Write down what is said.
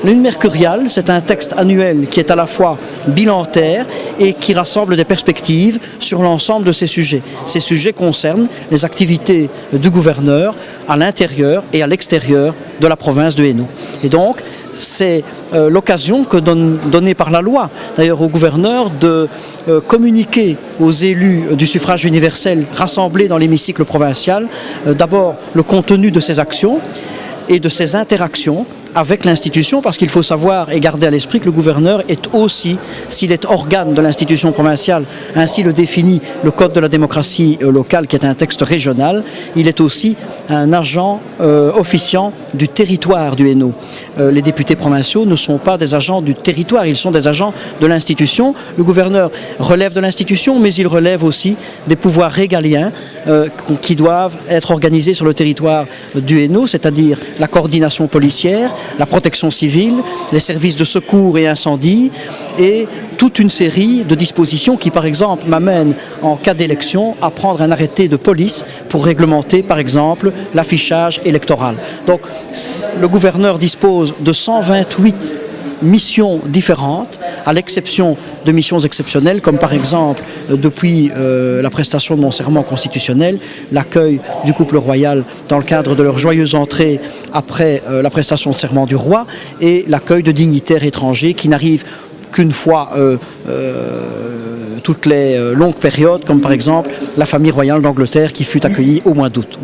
Lune mercuriale, c'est un texte annuel qui est à la fois bilantaire et qui rassemble des perspectives sur l'ensemble de ces sujets. Ces sujets concernent les activités du gouverneur à l'intérieur et à l'extérieur de la province de Hainaut. Et donc, c'est l'occasion que donnée par la loi, d'ailleurs au gouverneur, de communiquer aux élus du suffrage universel rassemblés dans l'hémicycle provincial, d'abord le contenu de ces actions et de ces interactions avec l'institution, parce qu'il faut savoir et garder à l'esprit que le gouverneur est aussi, s'il est organe de l'institution provinciale, ainsi le définit le Code de la démocratie locale, qui est un texte régional, il est aussi un agent officiant du territoire du Hainaut. Les députés provinciaux ne sont pas des agents du territoire, ils sont des agents de l'institution. Le gouverneur relève de l'institution, mais il relève aussi des pouvoirs régaliens qui doivent être organisés sur le territoire du Hainaut, c'est-à-dire la coordination policière, la protection civile, les services de secours et incendie et toute une série de dispositions qui, par exemple, m'amènent, en cas d'élection, à prendre un arrêté de police pour réglementer, par exemple, l'affichage électoral. Donc, le gouverneur dispose de 128 missions différentes, à l'exception de missions exceptionnelles, comme par exemple, depuis la prestation de mon serment constitutionnel, l'accueil du couple royal dans le cadre de leur joyeuse entrée après la prestation de serment du roi, et l'accueil de dignitaires étrangers qui n'arrivent qu'une fois toutes les longues périodes, comme par exemple la famille royale d'Angleterre qui fut accueillie au mois d'août.